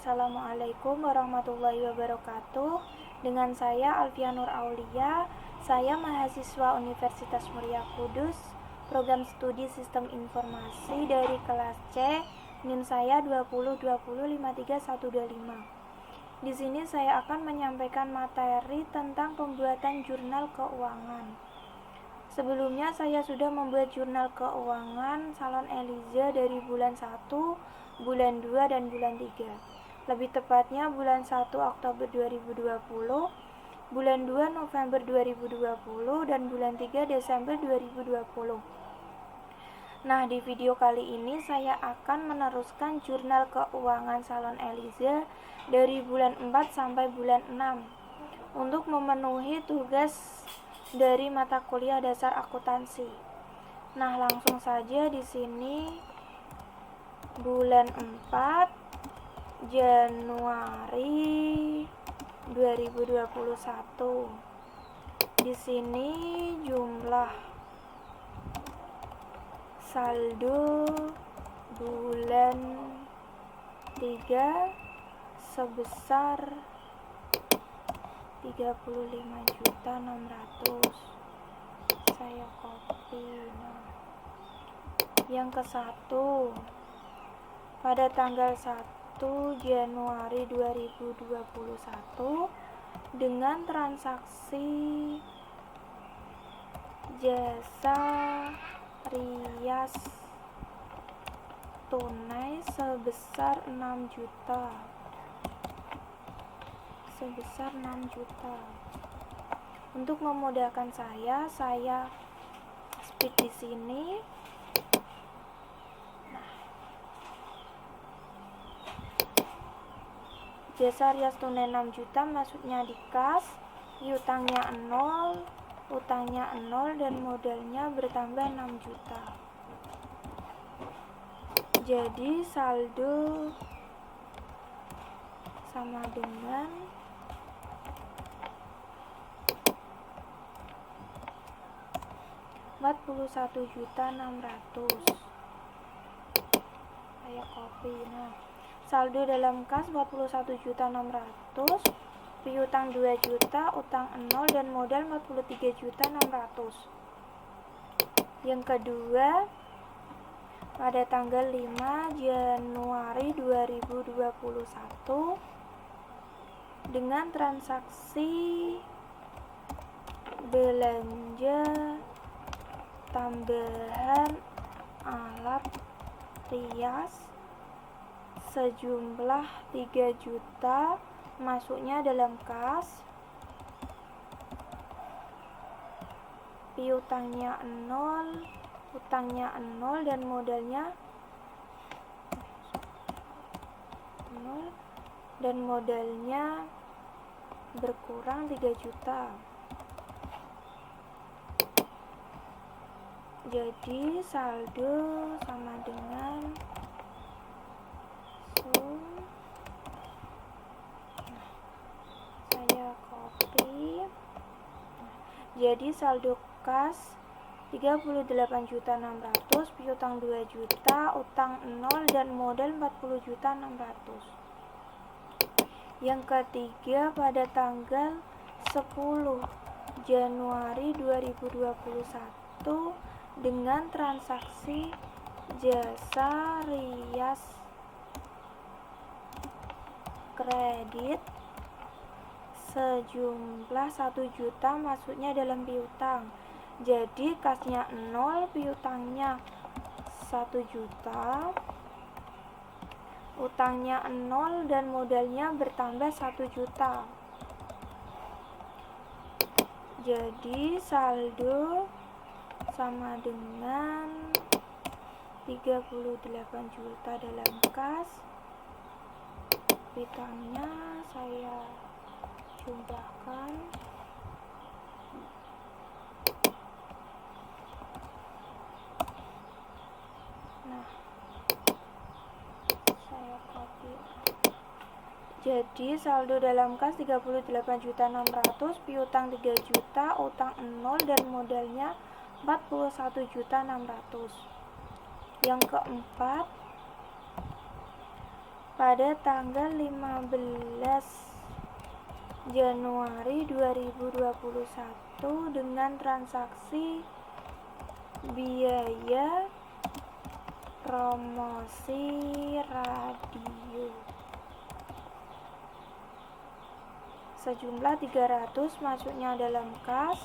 Assalamualaikum warahmatullahi wabarakatuh. Dengan saya Alfia Nur Aulia, saya mahasiswa Universitas Muria Kudus, program studi Sistem Informasi dari kelas C, NIM saya 2020531125. Di sini saya akan menyampaikan materi tentang pembuatan jurnal keuangan. Sebelumnya saya sudah membuat jurnal keuangan Salon Eliza dari bulan 1, bulan 2, dan bulan 3. Lebih tepatnya bulan 1 Oktober 2020, bulan 2 November 2020, dan bulan 3 Desember 2020. Nah, di video kali ini saya akan meneruskan jurnal keuangan Salon Eliza dari bulan 4 sampai bulan 6 untuk memenuhi tugas dari mata kuliah dasar akuntansi. Nah, langsung saja di sini bulan 4 Januari 2021. Di sini jumlah saldo bulan 3 sebesar 35.600.000. Saya copy. Yang ke-1, pada tanggal 1 Januari 2021 dengan transaksi jasa rias tunai sebesar 6 juta. Untuk memudahkan saya speed di sini. Jasa rias tunai 6 juta maksudnya di kas, piutangnya 0, utangnya 0, dan modalnya bertambah 6 juta. Jadi saldo sama dengan 41.600.000. Saya copy. Saldo dalam kas 41.600.000, piutang 2 juta, utang 0, dan modal 43.600.000. Yang kedua, pada tanggal 5 Januari 2021 dengan transaksi belanja tambahan alat rias sejumlah 3 juta masuknya dalam kas, piutangnya 0, utangnya 0, dan modalnya 0, dan modalnya berkurang 3 juta. Jadi saldo sama dengan saya copy. Jadi saldo kas 38.600.000, piutang 2 juta, utang 0, dan modal 40.600.000. Yang ketiga, pada tanggal 10 Januari 2021 dengan transaksi jasa rias kredit sejumlah 1 juta masuknya dalam piutang. Jadi kasnya 0, piutangnya 1 juta, utangnya 0, dan modalnya bertambah 1 juta. Jadi saldo sama dengan 38 juta dalam kas. Piutangnya saya jumlahkan. Saya copy. Jadi saldo dalam kas 38.600.000, piutang 3 juta, utang 0, dan modalnya 41.600.000. Yang keempat, pada tanggal 15 Januari 2021 dengan transaksi biaya promosi radio sejumlah 300 masuknya dalam kas,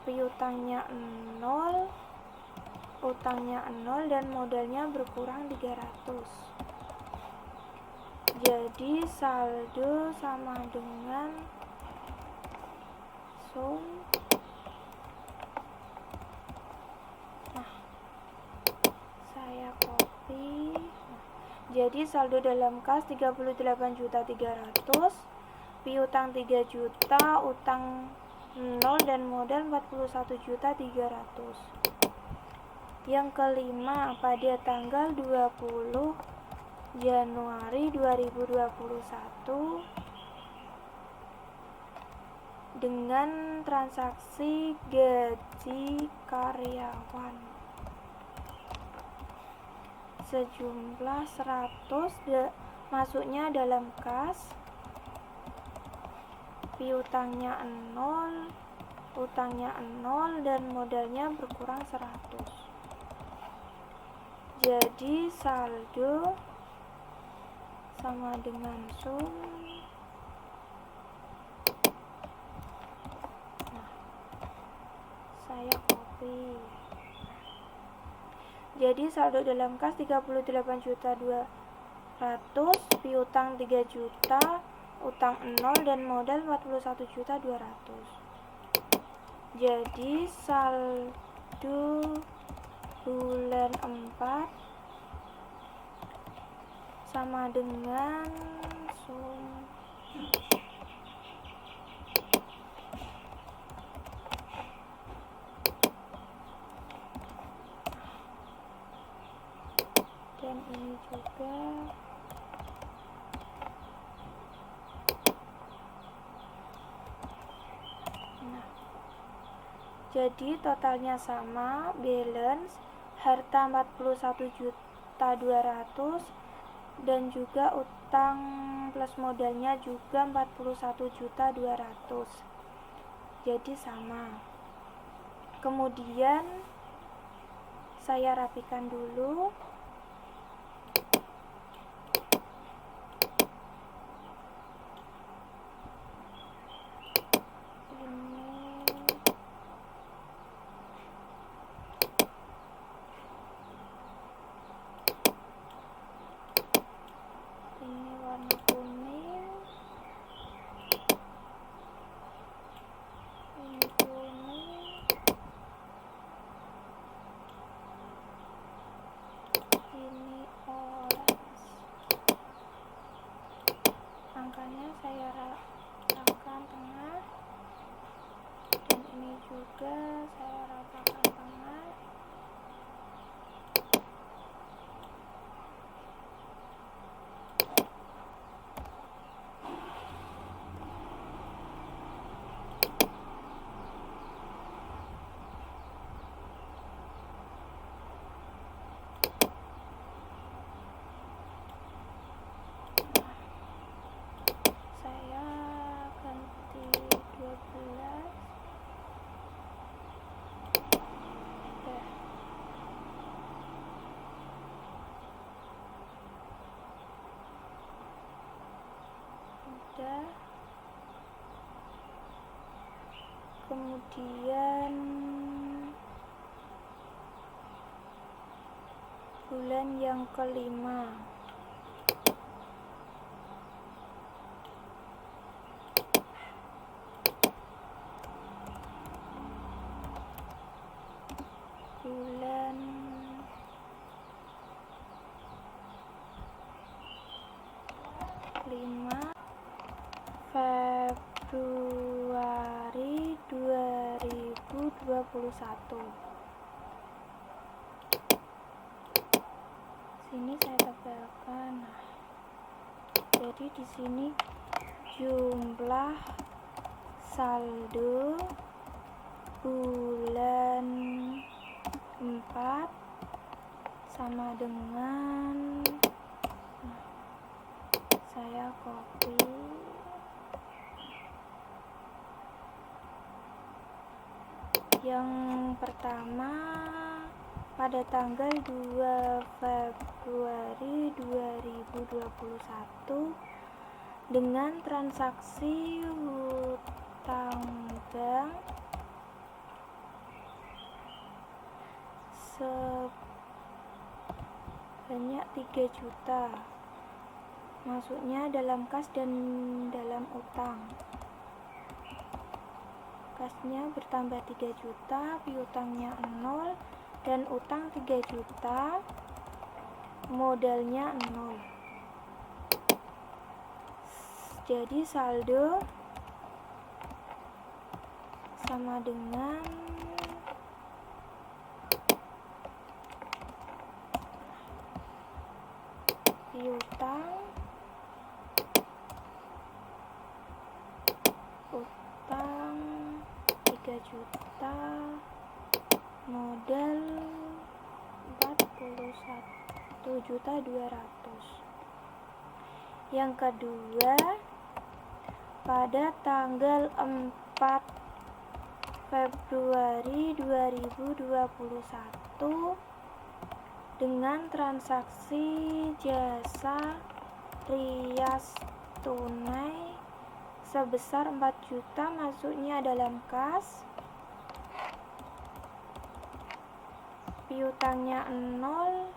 piutangnya 0, utangnya 0 dan modalnya berkurang 300. Jadi saldo sama dengan sum. Saya copy. Jadi saldo dalam kas 38.300.000, piutang 3 juta, utang 0 dan modal 41.300.000. Yang kelima, pada tanggal 20 Januari 2021 dengan transaksi gaji karyawan sejumlah 100 masuknya dalam kas, piutangnya 0, utangnya 0 dan modalnya berkurang 100. Jadi saldo sama dengan sum. Saya copy. Jadi saldo dalam kas 38.200.000, piutang 3 juta, utang 0 dan modal 41.200.000. Jadi saldo bulan 4 sama dengan sum. Dan ini juga jadi totalnya sama, balance harta 41.200.000 dan juga utang plus modalnya juga 41.200.000. Jadi sama. Kemudian saya rapikan dulu. Ini warna kuning, ini kuning, ini orange. Angkanya saya ratakan tengah, dan ini juga saya ratakan tengah. Saya ganti 12. Udah. Kemudian bulan yang kelima, bulan lima Februari 2021. Sini saya tabelkan. Jadi di sini jumlah saldo bulan 4 sama dengan saya copy yang pertama pada tanggal 2 Februari 2021 dengan transaksi hutang bank sebanyak 3 juta, masuknya dalam kas dan dalam utang. Kasnya bertambah 3 juta, piutangnya 0 dan utang 3 juta, modalnya 0. Jadi saldo sama dengan piutang, utang 3 juta, modal 41.200.000. Yang kedua, pada tanggal 4 Februari 2021 dengan transaksi jasa rias tunai sebesar 4 juta, masuknya dalam kas, piutangnya 0,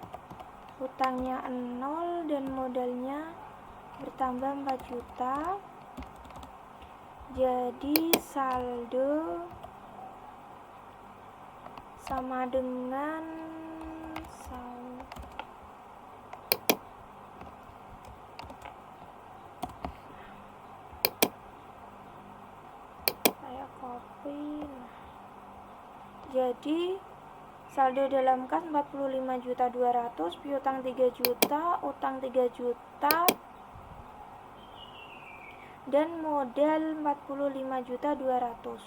utangnya 0 dan modalnya bertambah 4 juta. Jadi saldo sama dengan saya copy. Jadi saldo dalam kas 45.200.000, piutang 3 juta, utang 3 juta dan modal 45.200.000.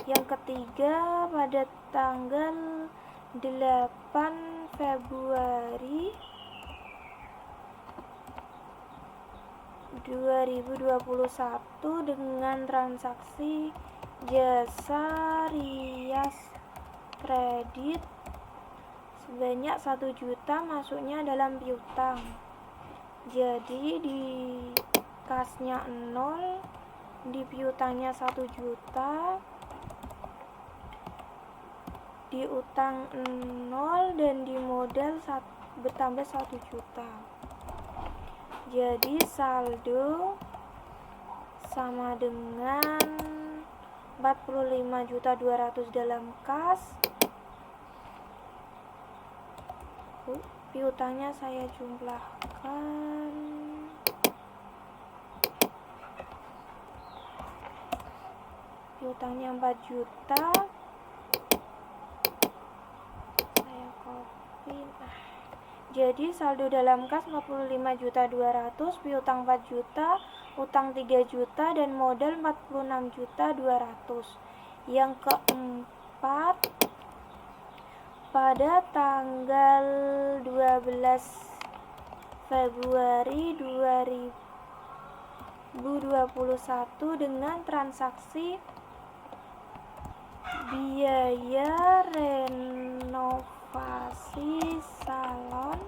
Yang ketiga, pada tanggal 8 Februari 2021 dengan transaksi jasa rias kredit sebanyak 1 juta, masuknya dalam piutang. Jadi di kasnya 0, di piutangnya 1 juta, di utang 0 dan di modal bertambah 1 juta. Jadi saldo sama dengan 45.200.000 dalam kas. Piutangnya saya jumlahkan. Piutangnya 4 juta. Saya copy. Jadi saldo dalam kas 45.200.000, piutang 4 juta, utang 3 juta dan modal 46.200.000. Yang keempat, pada tanggal 12 Februari 2021 dengan transaksi biaya renovasi salon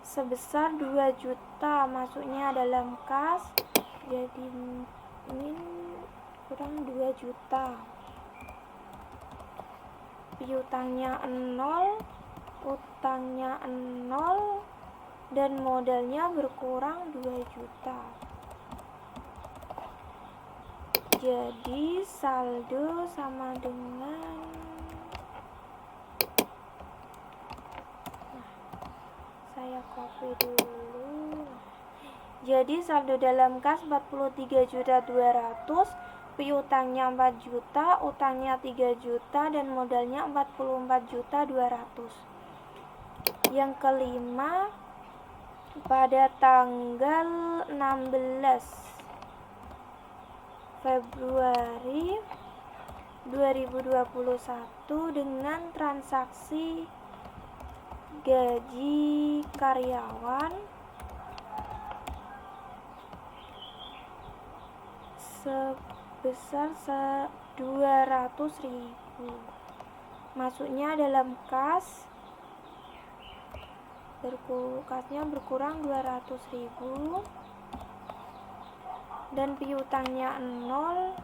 sebesar 2 juta, masuknya dalam kas, jadi kurang 2 juta. Piutangnya 0, utangnya 0 dan modalnya berkurang 2 juta. Jadi saldo sama dengan saya copy dulu. Jadi saldo dalam kas 43.200.000, piutangnya 4 juta, utangnya 3 juta dan modalnya 44.200.000. Yang kelima, pada tanggal 16 Februari 2021 dengan transaksi gaji karyawan sebesar 200.000. Masuknya dalam kas, kasnya berkurang 200.000, dan piutangnya 0,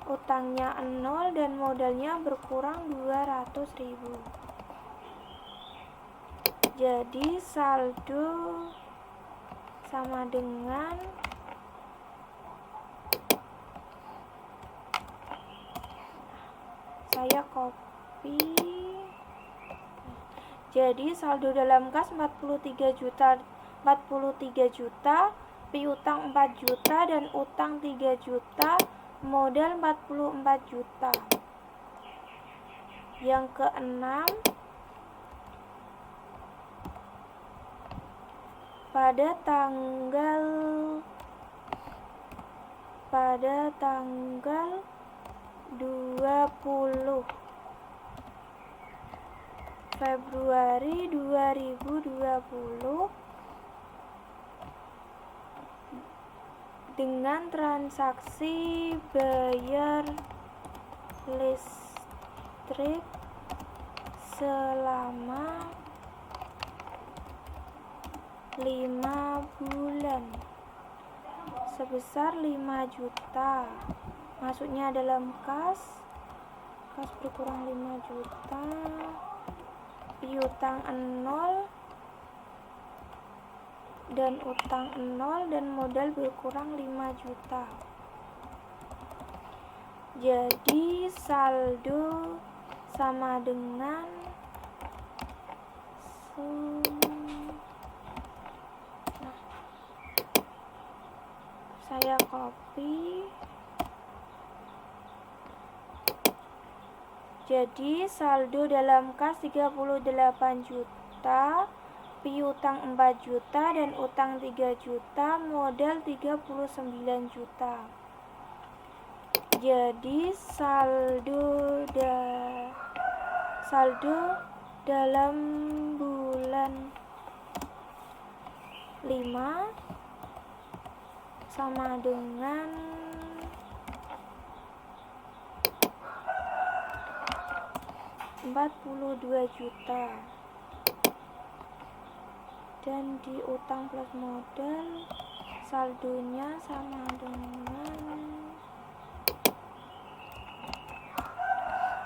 utangnya 0, dan modalnya berkurang 200.000. Jadi saldo sama dengan saya copy. Jadi saldo dalam kas 43 juta, piutang 4 juta, dan utang 3 juta, modal 44 juta. Yang keenam, pada tanggal 20 Februari 2020 dengan transaksi bayar listrik selama 5 bulan sebesar 5 juta. Masuknya dalam kas berkurang 5 juta, piutang 0, dan utang 0, dan modal berkurang 5 juta. Jadi saldo sama dengan saya copy. Jadi saldo dalam kas 38 juta, piutang 4 juta, dan utang 3 juta, modal 39 juta. Jadi saldo dalam bulan 5 sama dengan 42 juta, dan di utang plus modal saldonya sama dengan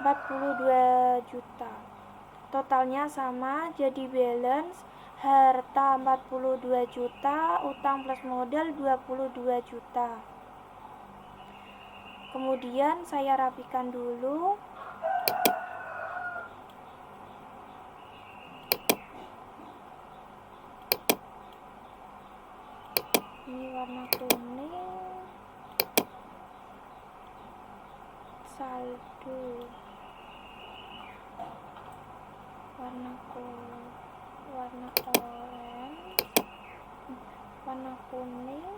42 juta. Totalnya sama, jadi balance harta 42 juta, utang plus modal 22 juta. Kemudian saya rapikan dulu. Ini warna kuning, saldo warna oranye, warna kuning,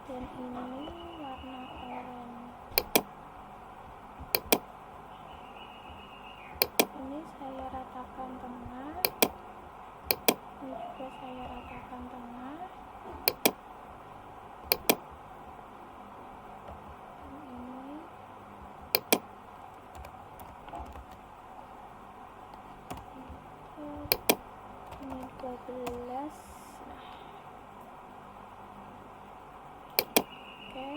dan ini warna oranye. Ini saya ratakan tengah, ini juga saya ratakan tengah. Ini 12. Oke,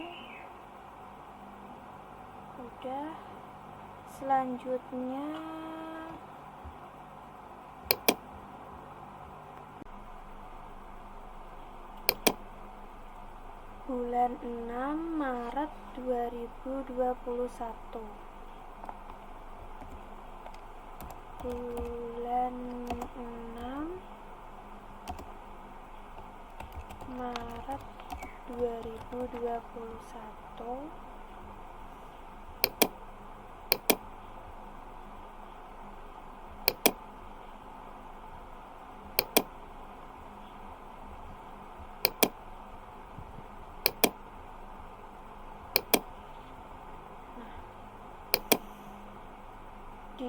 udah. Selanjutnya bulan 6 Maret 2021. Bulan 6 Maret 2021.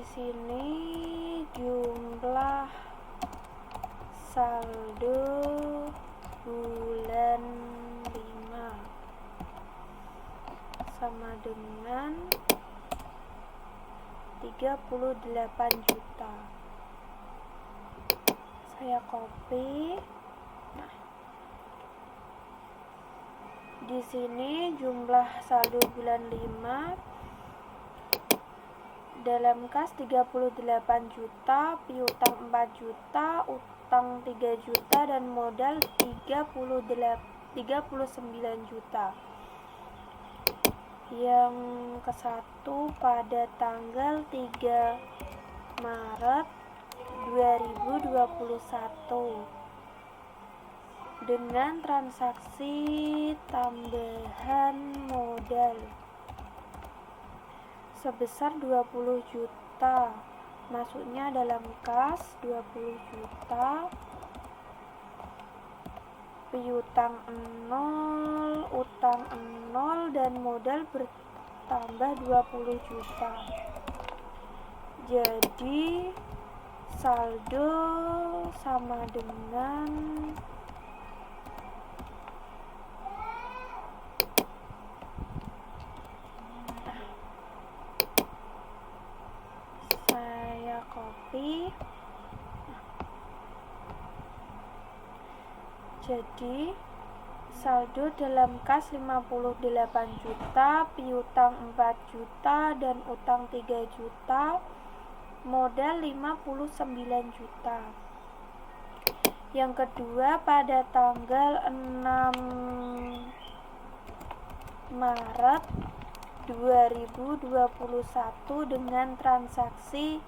sini jumlah saldo bulan 5 sama dengan 38 juta. Saya copy. Nah, di sini jumlah saldo bulan 5 dalam kas 38 juta, piutang 4 juta, utang 3 juta, dan modal 39 juta. Yang ke-1 pada tanggal 3 Maret 2021 dengan transaksi tambahan modal sebesar 20 juta, masuknya dalam kas 20 juta, piutang 0, utang 0, dan modal bertambah 20 juta. Jadi saldo sama dengan copy. Jadi saldo dalam kas 58 juta, piutang 4 juta, dan utang 3 juta, modal 59 juta. Yang kedua pada tanggal 6 Maret 2021 dengan transaksi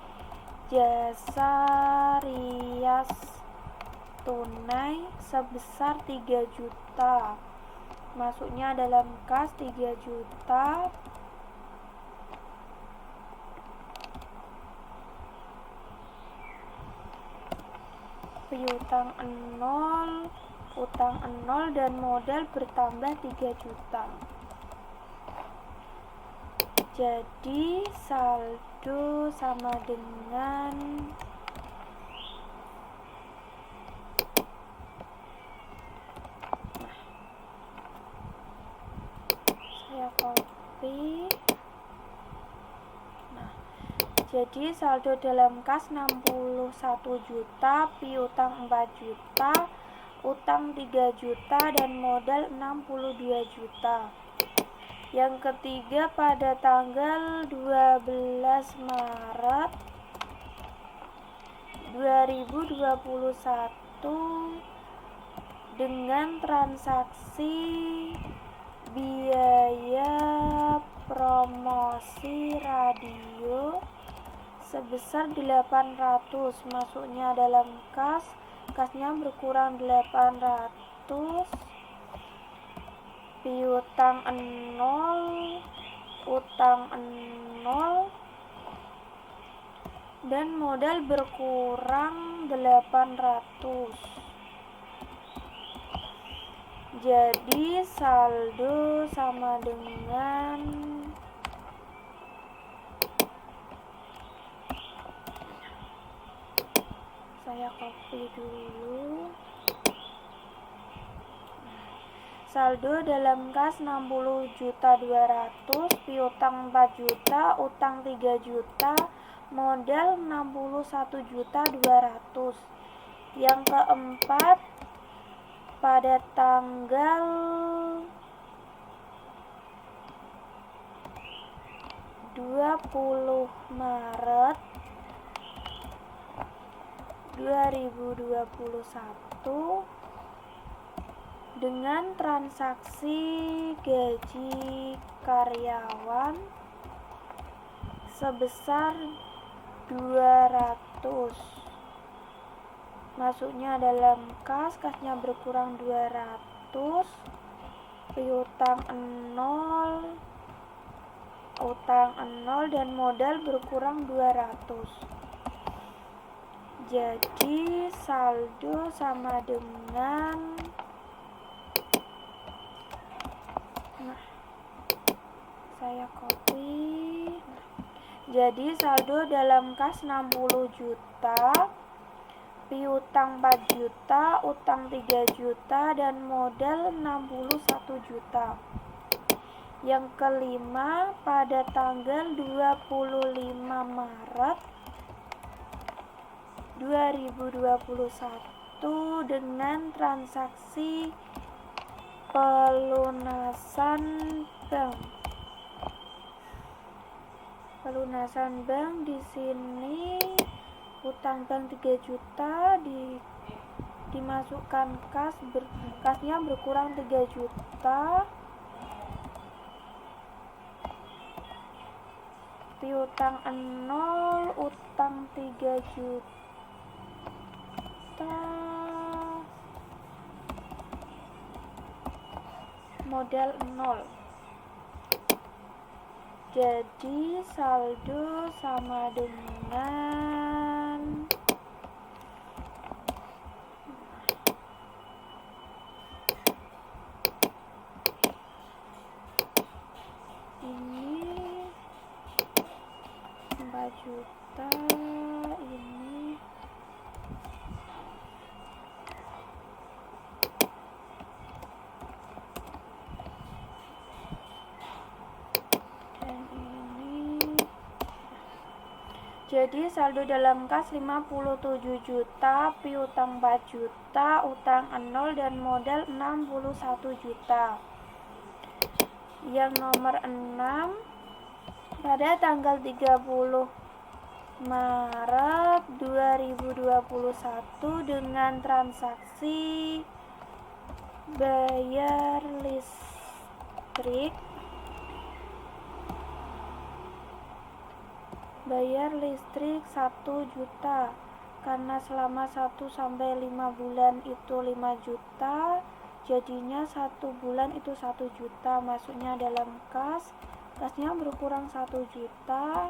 jasa rias tunai sebesar 3 juta, masuknya dalam kas 3 juta, piutang 0, utang 0, dan modal bertambah 3 juta. Jadi saldo sama dengan saya copy. Jadi saldo dalam kas 61 juta, piutang 4 juta, utang 3 juta, dan modal 62 juta. Yang ketiga pada tanggal 12 Maret 2021 dengan transaksi biaya promosi radio sebesar 800, masuknya dalam kas, kasnya berkurang 800, piutang 0, utang 0, dan modal berkurang 800. Jadi saldo sama dengan saya copy dulu. Saldo dalam kas 60.200.000, piutang 4 juta, utang 3 juta, modal 61.200.000. Yang keempat pada tanggal 20 Maret 2021 dengan transaksi gaji karyawan sebesar 200, masuknya dalam kas, kasnya berkurang 200, piutang 0, utang 0, dan modal berkurang 200. Jadi saldo sama dengan saya copy. Jadi saldo dalam kas 60 juta, piutang 4 juta, utang 3 juta, dan modal 61 juta. Yang kelima, pada tanggal 25 Maret 2021 dengan transaksi pelunasan bank di sini utang bank 3 juta dimasukkan kasnya berkurang 3 juta, piutang 0, utang 3 juta, modal 0. Jadi saldo sama dengan ini 4 juta, ini dan ini. Jadi saldo dalam kas 57 juta, piutang 4 juta, utang 0, dan modal 61 juta. Yang nomor 6, pada tanggal 30 Maret 2021 dengan transaksi bayar listrik 1 juta, karena selama 1-5 bulan itu 5 juta, jadinya 1 bulan itu 1 juta masuknya dalam kasnya berkurang 1 juta,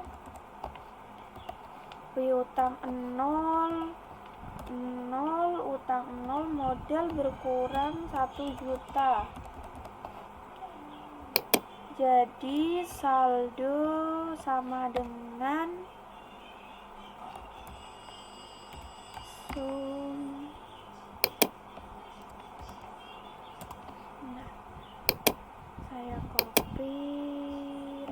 piutang 0, utang 0, modal berkurang 1 juta. Jadi saldo sama dengan saya copy.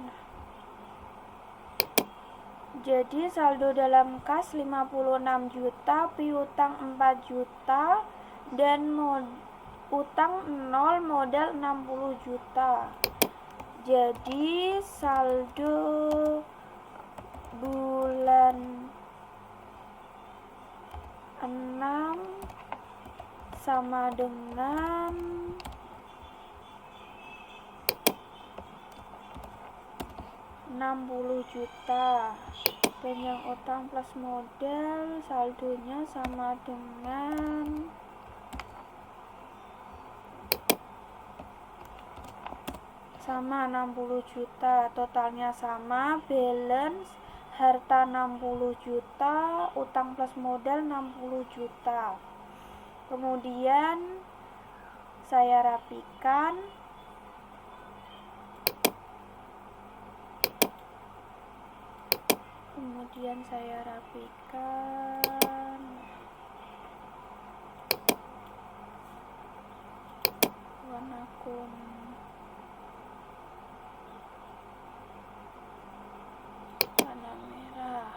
Jadi saldo dalam kas 56 juta, piutang 4 juta, dan utang 0, modal 60 juta. Jadi saldo bulan 6 sama dengan 60 juta, dan yang utang plus modal saldonya sama dengan sama 60 juta, totalnya sama, balance harta 60 juta, utang plus modal 60 juta. Kemudian saya rapikan. Warna kuning, warna merah.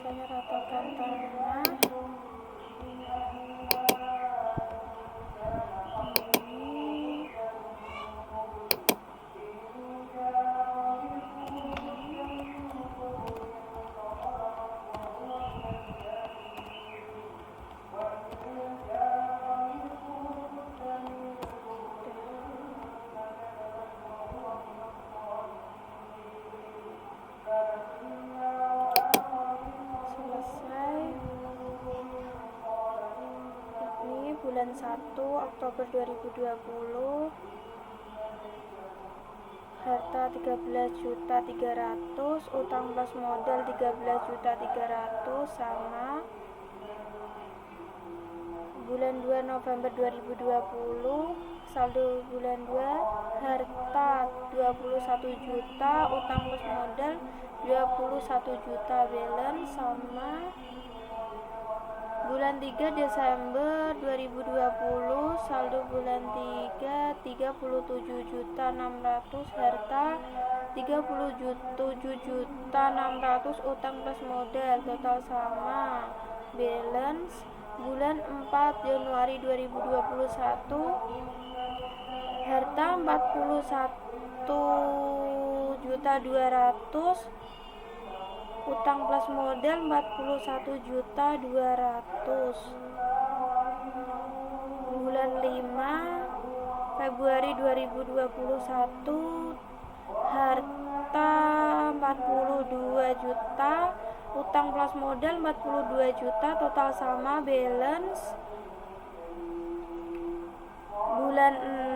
Saya ratakan tanah. Min-1 Oktober 2020. Harta 13.300.000, utang plus modal 13.300.000 sama. Bulan 2 November 2020, saldo bulan 2, harta 21 juta, utang plus modal 21 juta, balance sama. Bulan 3 Desember 2020, saldo bulan 3 37.600.000, harta 37.600.000, utang plus modal total sama, balance. Bulan 4 Januari 2021, harta 41.200.000, utang plus modal 41.200.000. Bulan 5 Februari 2021, harta 42 juta, utang plus modal 42 juta, total sama, balance. Bulan 6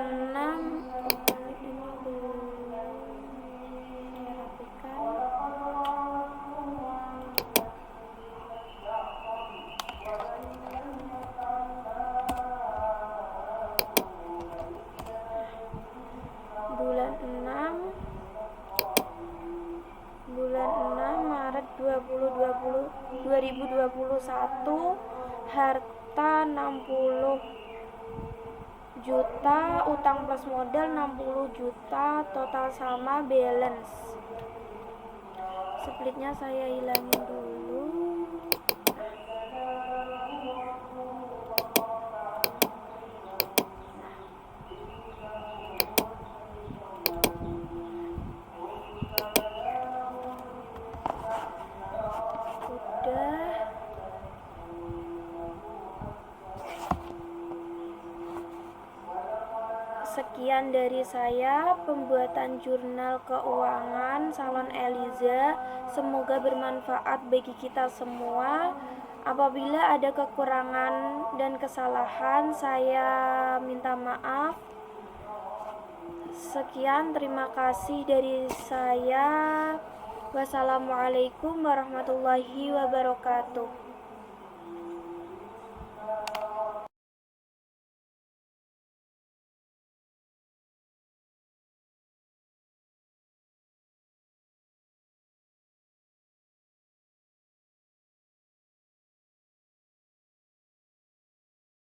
Maret 2021, harta 60 juta, utang plus modal 60 juta, total sama, balance. Splitnya saya hilangin dulu. Sekian dari saya, pembuatan jurnal keuangan Salon Eliza. Semoga bermanfaat bagi kita semua. Apabila ada kekurangan dan kesalahan, saya minta maaf. Sekian, terima kasih dari saya. Wassalamualaikum warahmatullahi wabarakatuh.